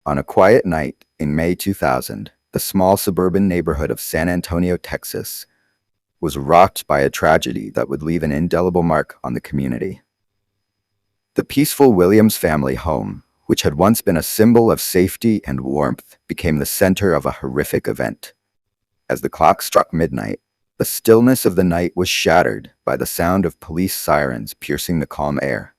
On a quiet night in May 2000, the small suburban neighborhood of San Antonio, Texas, was rocked by a tragedy that would leave an indelible mark on the community. The peaceful Williams family home, which had once been a symbol of safety and warmth, became the center of a horrific event. As the clock struck midnight, the stillness of the night was shattered by the sound of police sirens piercing the calm air.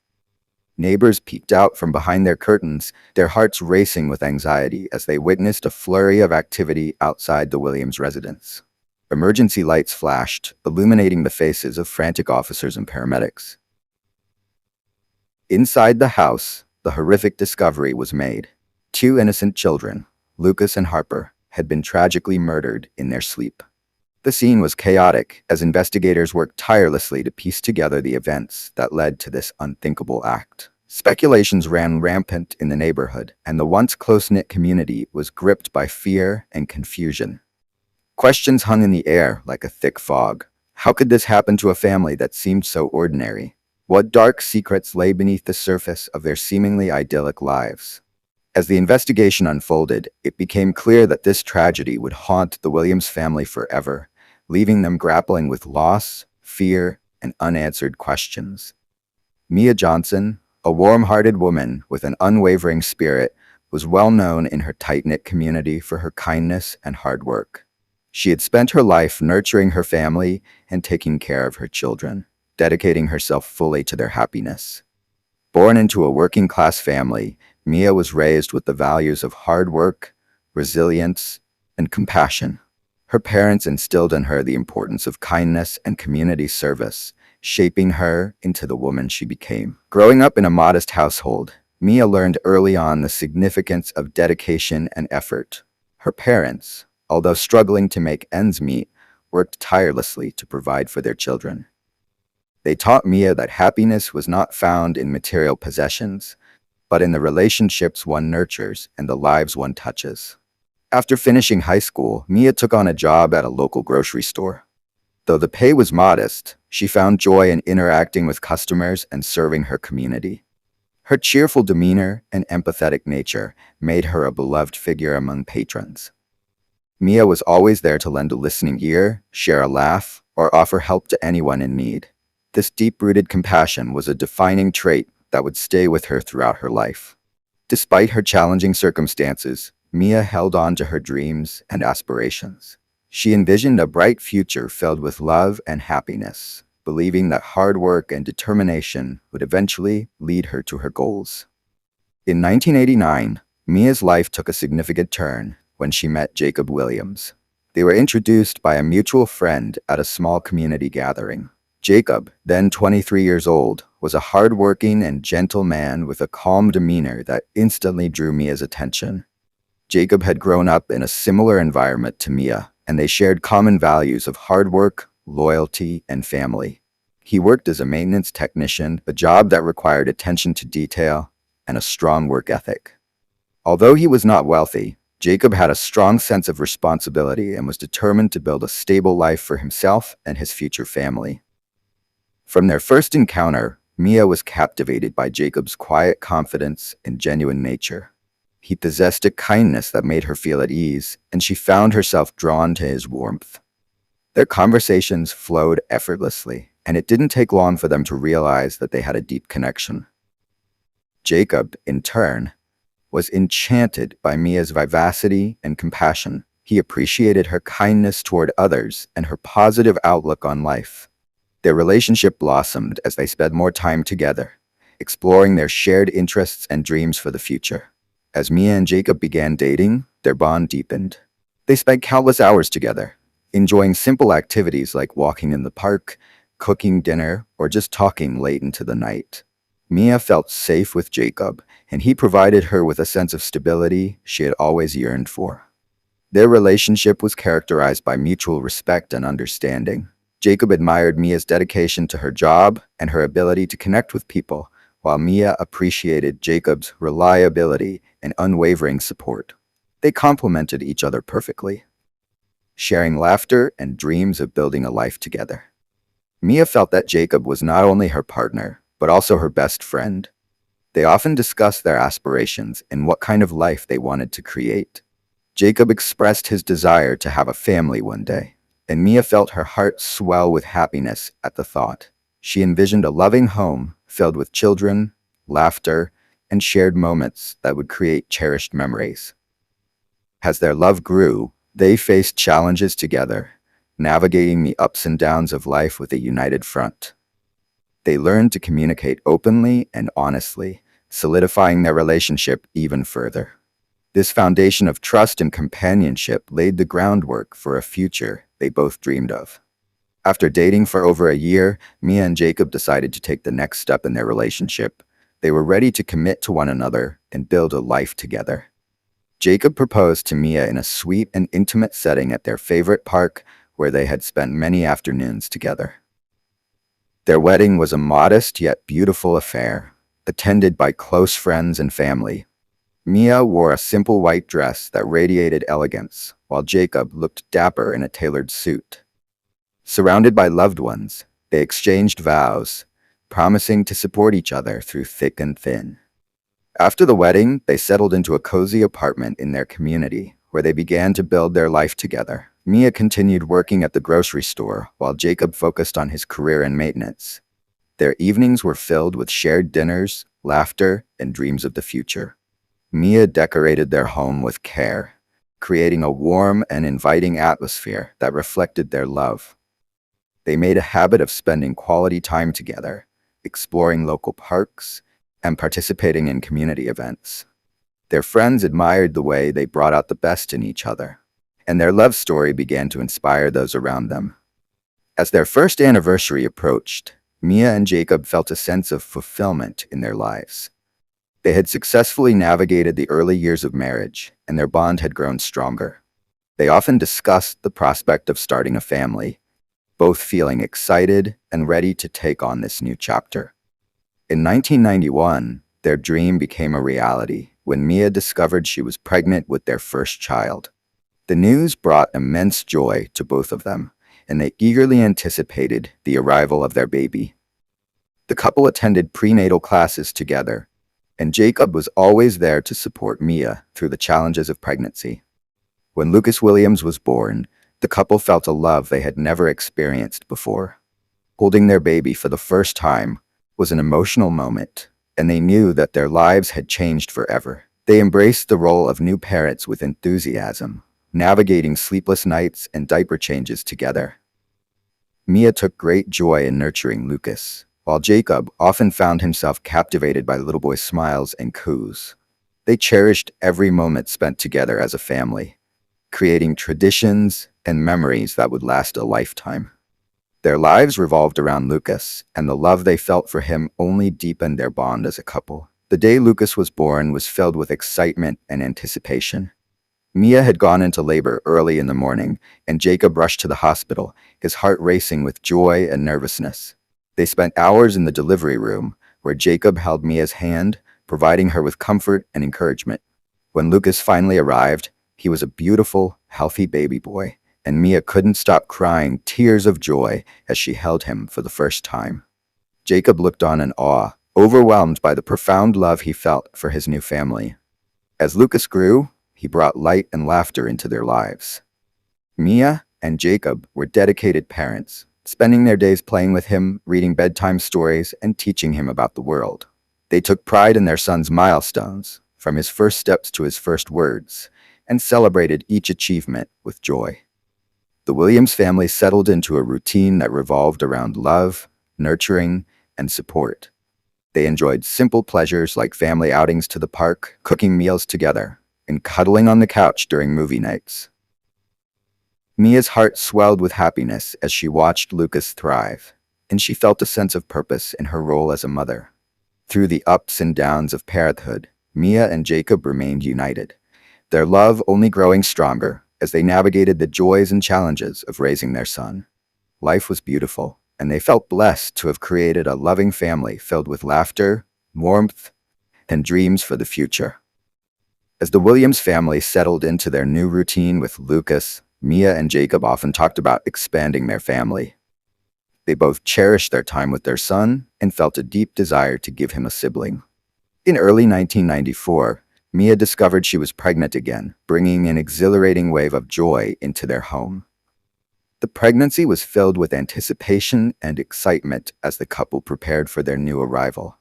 Neighbors peeked out from behind their curtains, their hearts racing with anxiety as they witnessed a flurry of activity outside the Williams residence. Emergency lights flashed, illuminating the faces of frantic officers and paramedics. Inside the house, the horrific discovery was made. Two innocent children, Lucas and Harper, had been tragically murdered in their sleep. The scene was chaotic as investigators worked tirelessly to piece together the events that led to this unthinkable act. Speculations ran rampant in the neighborhood, and the once close-knit community was gripped by fear and confusion. Questions hung in the air like a thick fog. How could this happen to a family that seemed so ordinary? What dark secrets lay beneath the surface of their seemingly idyllic lives? As the investigation unfolded, it became clear that this tragedy would haunt the Williams family forever, leaving them grappling with loss, fear, and unanswered questions. Mia Johnson, a warm-hearted woman with an unwavering spirit, was well known in her tight-knit community for her kindness and hard work. She had spent her life nurturing her family and taking care of her children, dedicating herself fully to their happiness. Born into a working-class family, Mia was raised with the values of hard work, resilience, and compassion. Her parents instilled in her the importance of kindness and community service, shaping her into the woman she became. Growing up in a modest household, Mia learned early on the significance of dedication and effort. Her parents, although struggling to make ends meet, worked tirelessly to provide for their children. They taught Mia that happiness was not found in material possessions, but in the relationships one nurtures and the lives one touches. After finishing high school, Mia took on a job at a local grocery store. Though the pay was modest, she found joy in interacting with customers and serving her community. Her cheerful demeanor and empathetic nature made her a beloved figure among patrons. Mia was always there to lend a listening ear, share a laugh, or offer help to anyone in need. This deep-rooted compassion was a defining trait that would stay with her throughout her life. Despite her challenging circumstances, Mia held on to her dreams and aspirations. She envisioned a bright future filled with love and happiness, believing that hard work and determination would eventually lead her to her goals. In 1989, Mia's life took a significant turn when she met Jacob Williams. They were introduced by a mutual friend at a small community gathering. Jacob, then 23 years old, was a hard-working and gentle man with a calm demeanor that instantly drew Mia's attention. Jacob had grown up in a similar environment to Mia, and they shared common values of hard work, loyalty, and family. He worked as a maintenance technician, a job that required attention to detail and a strong work ethic. Although he was not wealthy, Jacob had a strong sense of responsibility and was determined to build a stable life for himself and his future family. From their first encounter, Mia was captivated by Jacob's quiet confidence and genuine nature. He possessed a kindness that made her feel at ease, and she found herself drawn to his warmth. Their conversations flowed effortlessly, and it didn't take long for them to realize that they had a deep connection. Jacob, in turn, was enchanted by Mia's vivacity and compassion. He appreciated her kindness toward others and her positive outlook on life. Their relationship blossomed as they spent more time together, exploring their shared interests and dreams for the future. As Mia and Jacob began dating, their bond deepened. They spent countless hours together, enjoying simple activities like walking in the park, cooking dinner, or just talking late into the night. Mia felt safe with Jacob, and he provided her with a sense of stability she had always yearned for. Their relationship was characterized by mutual respect and understanding. Jacob admired Mia's dedication to her job and her ability to connect with people, while Mia appreciated Jacob's reliability and unwavering support. They complemented each other perfectly, sharing laughter and dreams of building a life together. Mia felt that Jacob was not only her partner, but also her best friend. They often discussed their aspirations and what kind of life they wanted to create. Jacob expressed his desire to have a family one day, and Mia felt her heart swell with happiness at the thought. She envisioned a loving home filled with children, laughter, and shared moments that would create cherished memories. As their love grew, they faced challenges together, navigating the ups and downs of life with a united front. They learned to communicate openly and honestly, solidifying their relationship even further. This foundation of trust and companionship laid the groundwork for a future they both dreamed of. After dating for over a year, Mia and Jacob decided to take the next step in their relationship. They were ready to commit to one another and build a life together. Jacob proposed to Mia in a sweet and intimate setting at their favorite park where they had spent many afternoons together. Their wedding was a modest yet beautiful affair, attended by close friends and family. Mia wore a simple white dress that radiated elegance, while Jacob looked dapper in a tailored suit. Surrounded by loved ones, they exchanged vows, promising to support each other through thick and thin. After the wedding, they settled into a cozy apartment in their community, where they began to build their life together. Mia continued working at the grocery store, while Jacob focused on his career and maintenance. Their evenings were filled with shared dinners, laughter, and dreams of the future. Mia decorated their home with care, creating a warm and inviting atmosphere that reflected their love. They made a habit of spending quality time together, exploring local parks, and participating in community events. Their friends admired the way they brought out the best in each other, and their love story began to inspire those around them. As their first anniversary approached, Mia and Jacob felt a sense of fulfillment in their lives. They had successfully navigated the early years of marriage, and their bond had grown stronger. They often discussed the prospect of starting a family, both feeling excited and ready to take on this new chapter. In 1991, their dream became a reality when Mia discovered she was pregnant with their first child. The news brought immense joy to both of them, and they eagerly anticipated the arrival of their baby. The couple attended prenatal classes together, and Jacob was always there to support Mia through the challenges of pregnancy. When Lucas Williams was born, the couple felt a love they had never experienced before. Holding their baby for the first time was an emotional moment, and they knew that their lives had changed forever. They embraced the role of new parents with enthusiasm, navigating sleepless nights and diaper changes together. Mia took great joy in nurturing Lucas, while Jacob often found himself captivated by the little boy's smiles and coos. They cherished every moment spent together as a family, creating traditions and memories that would last a lifetime. Their lives revolved around Lucas, and the love they felt for him only deepened their bond as a couple. The day Lucas was born was filled with excitement and anticipation. Mia had gone into labor early in the morning, and Jacob rushed to the hospital, his heart racing with joy and nervousness. They spent hours in the delivery room, where Jacob held Mia's hand, providing her with comfort and encouragement. When Lucas finally arrived, he was a beautiful, healthy baby boy, and Mia couldn't stop crying tears of joy as she held him for the first time. Jacob looked on in awe, overwhelmed by the profound love he felt for his new family. As Lucas grew, he brought light and laughter into their lives. Mia and Jacob were dedicated parents, spending their days playing with him, reading bedtime stories, and teaching him about the world. They took pride in their son's milestones, from his first steps to his first words, and celebrated each achievement with joy. The Williams family settled into a routine that revolved around love, nurturing, and support. They enjoyed simple pleasures like family outings to the park, cooking meals together, and cuddling on the couch during movie nights. Mia's heart swelled with happiness as she watched Lucas thrive, and she felt a sense of purpose in her role as a mother. Through the ups and downs of parenthood, Mia and Jacob remained united, their love only growing stronger as they navigated the joys and challenges of raising their son. Life was beautiful, and they felt blessed to have created a loving family filled with laughter, warmth, and dreams for the future. As the Williams family settled into their new routine with Lucas, Mia and Jacob often talked about expanding their family. They both cherished their time with their son and felt a deep desire to give him a sibling. In early 1994, Mia discovered she was pregnant again, bringing an exhilarating wave of joy into their home. The pregnancy was filled with anticipation and excitement as the couple prepared for their new arrival.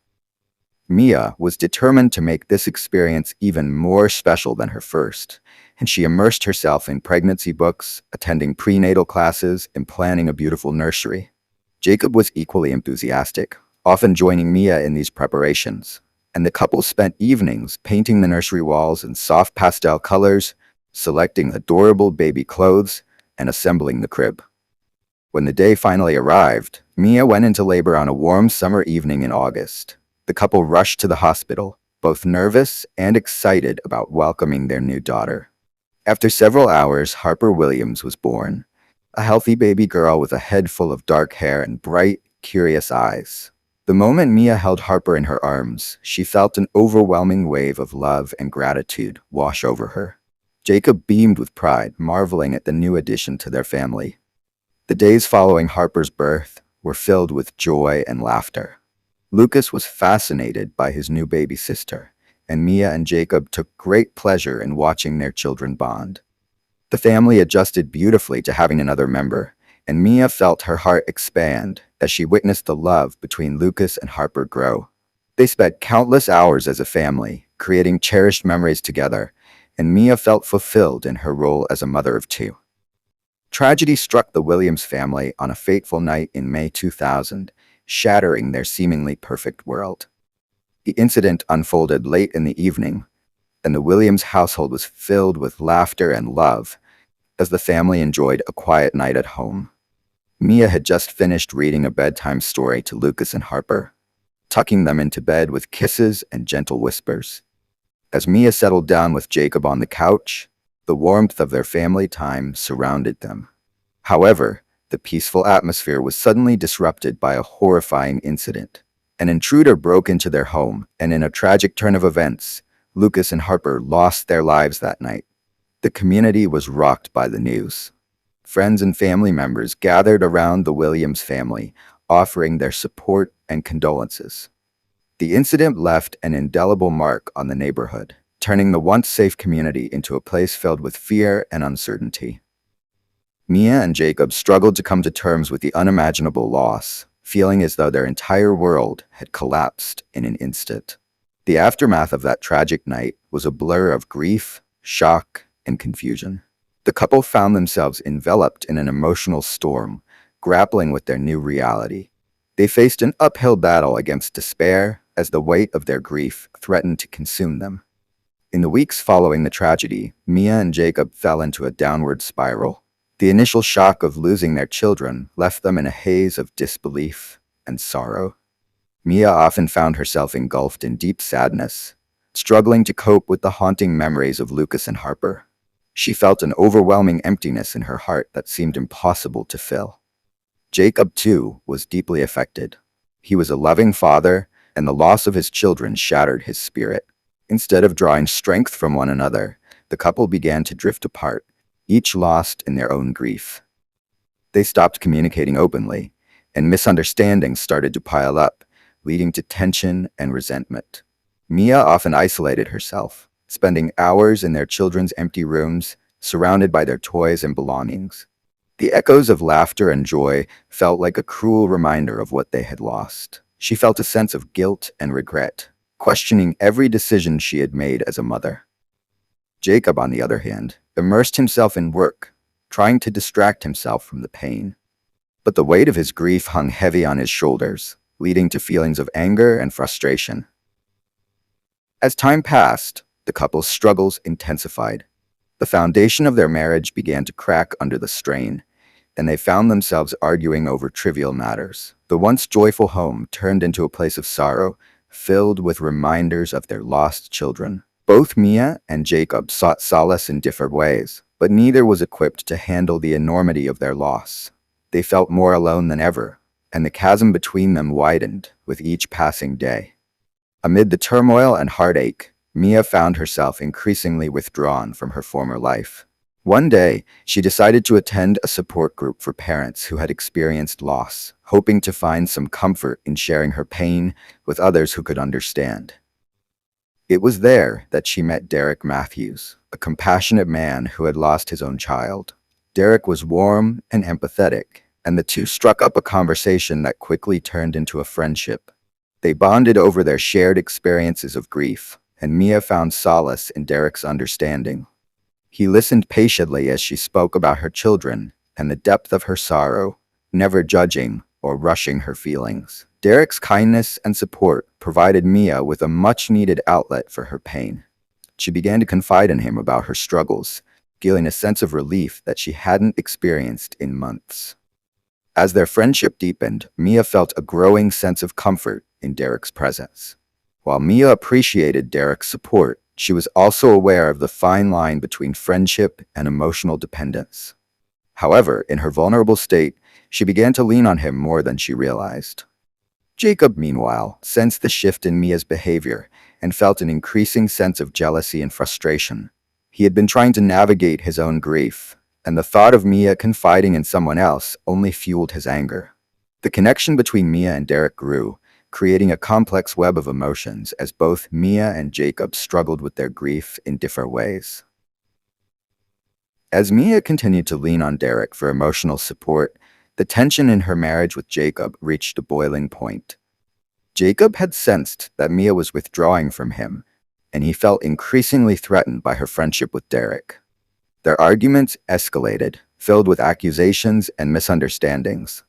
Mia was determined to make this experience even more special than her first, and she immersed herself in pregnancy books, attending prenatal classes, and planning a beautiful nursery. Jacob was equally enthusiastic, often joining Mia in these preparations, and the couple spent evenings painting the nursery walls in soft pastel colors, selecting adorable baby clothes, and assembling the crib. When the day finally arrived, Mia went into labor on a warm summer evening in August. The couple rushed to the hospital, both nervous and excited about welcoming their new daughter. After several hours, Harper Williams was born, a healthy baby girl with a head full of dark hair and bright, curious eyes. The moment Mia held Harper in her arms, she felt an overwhelming wave of love and gratitude wash over her. Jacob beamed with pride, marveling at the new addition to their family. The days following Harper's birth were filled with joy and laughter. Lucas was fascinated by his new baby sister, and Mia and Jacob took great pleasure in watching their children bond. The family adjusted beautifully to having another member, and Mia felt her heart expand as she witnessed the love between Lucas and Harper grow. They spent countless hours as a family, creating cherished memories together, and Mia felt fulfilled in her role as a mother of two. Tragedy struck the Williams family on a fateful night in May 2000, shattering their seemingly perfect world. The incident unfolded late in the evening, and the Williams household was filled with laughter and love as the family enjoyed a quiet night at home. Mia had just finished reading a bedtime story to Lucas and Harper, tucking them into bed with kisses and gentle whispers. As Mia settled down with Jacob on the couch, the warmth of their family time surrounded them. However, the peaceful atmosphere was suddenly disrupted by a horrifying incident. An intruder broke into their home, and in a tragic turn of events, Lucas and Harper lost their lives that night. The community was rocked by the news. Friends and family members gathered around the Williams family, offering their support and condolences. The incident left an indelible mark on the neighborhood, turning the once safe community into a place filled with fear and uncertainty. Mia and Jacob struggled to come to terms with the unimaginable loss, feeling as though their entire world had collapsed in an instant. The aftermath of that tragic night was a blur of grief, shock, and confusion. The couple found themselves enveloped in an emotional storm, grappling with their new reality. They faced an uphill battle against despair as the weight of their grief threatened to consume them. In the weeks following the tragedy, Mia and Jacob fell into a downward spiral. The initial shock of losing their children left them in a haze of disbelief and sorrow. Mia often found herself engulfed in deep sadness, struggling to cope with the haunting memories of Lucas and Harper. She felt an overwhelming emptiness in her heart that seemed impossible to fill. Jacob, too, was deeply affected. He was a loving father, and the loss of his children shattered his spirit. Instead of drawing strength from one another, the couple began to drift apart, each lost in their own grief. They stopped communicating openly, and misunderstandings started to pile up, leading to tension and resentment. Mia often isolated herself, spending hours in their children's empty rooms, surrounded by their toys and belongings. The echoes of laughter and joy felt like a cruel reminder of what they had lost. She felt a sense of guilt and regret, questioning every decision she had made as a mother. Jacob, on the other hand, immersed himself in work, trying to distract himself from the pain. But the weight of his grief hung heavy on his shoulders, leading to feelings of anger and frustration. As time passed, the couple's struggles intensified. The foundation of their marriage began to crack under the strain, and they found themselves arguing over trivial matters. The once joyful home turned into a place of sorrow, filled with reminders of their lost children. Both Mia and Jacob sought solace in different ways, but neither was equipped to handle the enormity of their loss. They felt more alone than ever, and the chasm between them widened with each passing day. Amid the turmoil and heartache, Mia found herself increasingly withdrawn from her former life. One day, she decided to attend a support group for parents who had experienced loss, hoping to find some comfort in sharing her pain with others who could understand. It was there that she met Derek Matthews, a compassionate man who had lost his own child. Derek was warm and empathetic, and the two struck up a conversation that quickly turned into a friendship. They bonded over their shared experiences of grief, and Mia found solace in Derek's understanding. He listened patiently as she spoke about her children and the depth of her sorrow, never judging or rushing her feelings. Derek's kindness and support provided Mia with a much-needed outlet for her pain. She began to confide in him about her struggles, feeling a sense of relief that she hadn't experienced in months. As their friendship deepened, Mia felt a growing sense of comfort in Derek's presence. While Mia appreciated Derek's support, she was also aware of the fine line between friendship and emotional dependence. However, in her vulnerable state, she began to lean on him more than she realized. Jacob, meanwhile, sensed the shift in Mia's behavior and felt an increasing sense of jealousy and frustration. He had been trying to navigate his own grief, and the thought of Mia confiding in someone else only fueled his anger. The connection between Mia and Derek grew, creating a complex web of emotions as both Mia and Jacob struggled with their grief in different ways. As Mia continued to lean on Derek for emotional support, the tension in her marriage with Jacob reached a boiling point. Jacob had sensed that Mia was withdrawing from him, and he felt increasingly threatened by her friendship with Derek. Their arguments escalated, filled with accusations and misunderstandings.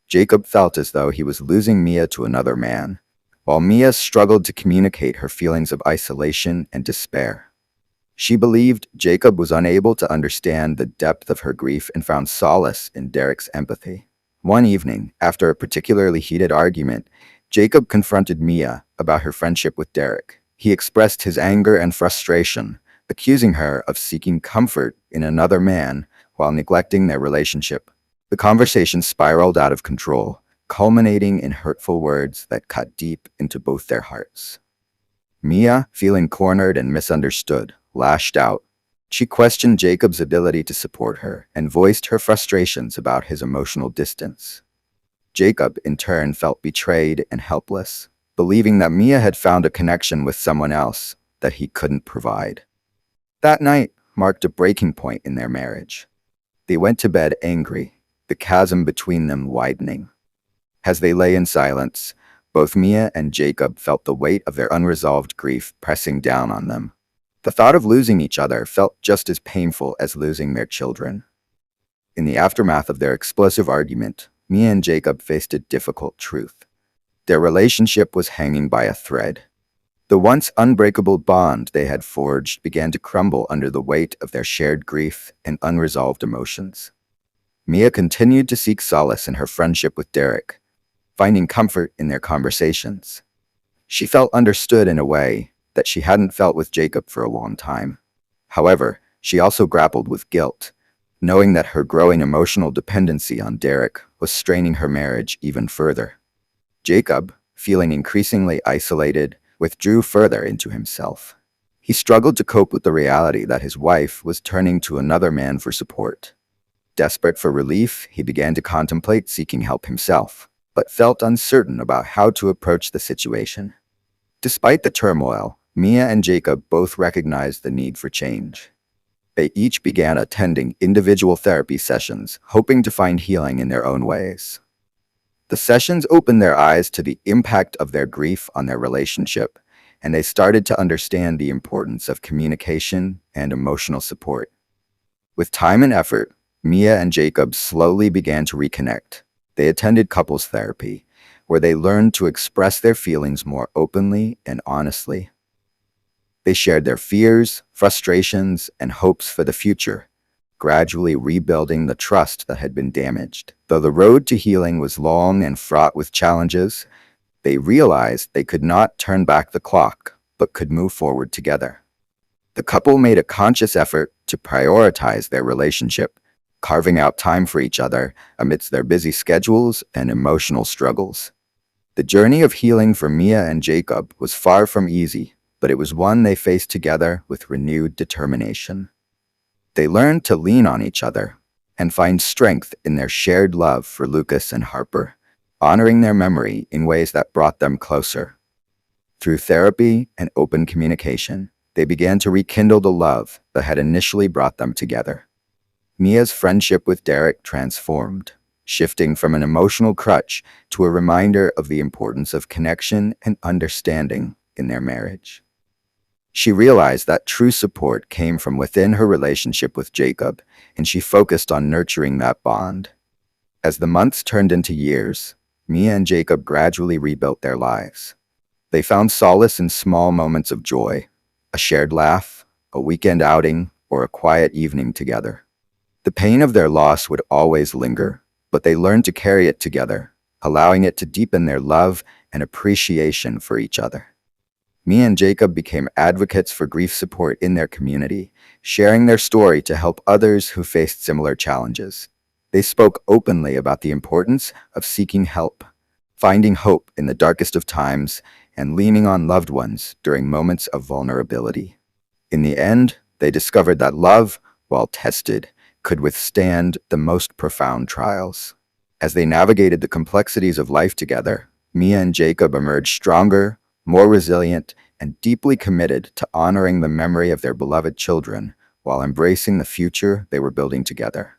Jacob felt as though he was losing Mia to another man, while Mia struggled to communicate her feelings of isolation and despair. She believed Jacob was unable to understand the depth of her grief and found solace in Derek's empathy. One evening, after a particularly heated argument, Jacob confronted Mia about her friendship with Derek. He expressed his anger and frustration, accusing her of seeking comfort in another man while neglecting their relationship. The conversation spiraled out of control, culminating in hurtful words that cut deep into both their hearts. Mia, feeling cornered and misunderstood, lashed out. She questioned Jacob's ability to support her and voiced her frustrations about his emotional distance. Jacob, in turn, felt betrayed and helpless, believing that Mia had found a connection with someone else that he couldn't provide. That night marked a breaking point in their marriage. They went to bed angry, the chasm between them widening. As they lay in silence, both Mia and Jacob felt the weight of their unresolved grief pressing down on them. The thought of losing each other felt just as painful as losing their children. In the aftermath of their explosive argument, Mia and Jacob faced a difficult truth. Their relationship was hanging by a thread. The once unbreakable bond they had forged began to crumble under the weight of their shared grief and unresolved emotions. Mia continued to seek solace in her friendship with Derek, finding comfort in their conversations. She felt understood in a way that she hadn't felt with Jacob for a long time. However, she also grappled with guilt, knowing that her growing emotional dependency on Derek was straining her marriage even further. Jacob, feeling increasingly isolated, withdrew further into himself. He struggled to cope with the reality that his wife was turning to another man for support. Desperate for relief, he began to contemplate seeking help himself, but felt uncertain about how to approach the situation. Despite the turmoil, Mia and Jacob both recognized the need for change. They each began attending individual therapy sessions, hoping to find healing in their own ways. The sessions opened their eyes to the impact of their grief on their relationship, and they started to understand the importance of communication and emotional support. With time and effort, Mia and Jacob slowly began to reconnect. They attended couples therapy, where they learned to express their feelings more openly and honestly. They shared their fears, frustrations, and hopes for the future, gradually rebuilding the trust that had been damaged. Though the road to healing was long and fraught with challenges, they realized they could not turn back the clock, but could move forward together. The couple made a conscious effort to prioritize their relationship, carving out time for each other amidst their busy schedules and emotional struggles. The journey of healing for Mia and Jacob was far from easy, but it was one they faced together with renewed determination. They learned to lean on each other and find strength in their shared love for Lucas and Harper, honoring their memory in ways that brought them closer. Through therapy and open communication, they began to rekindle the love that had initially brought them together. Mia's friendship with Derek transformed, shifting from an emotional crutch to a reminder of the importance of connection and understanding in their marriage. She realized that true support came from within her relationship with Jacob, and she focused on nurturing that bond. As the months turned into years, Mia and Jacob gradually rebuilt their lives. They found solace in small moments of joy, a shared laugh, a weekend outing, or a quiet evening together. The pain of their loss would always linger, but they learned to carry it together, allowing it to deepen their love and appreciation for each other. Mia and Jacob became advocates for grief support in their community, sharing their story to help others who faced similar challenges. They spoke openly about the importance of seeking help, finding hope in the darkest of times, and leaning on loved ones during moments of vulnerability. In the end, they discovered that love, while tested, could withstand the most profound trials. As they navigated the complexities of life together, Mia and Jacob emerged stronger, more resilient, and deeply committed to honoring the memory of their beloved children while embracing the future they were building together.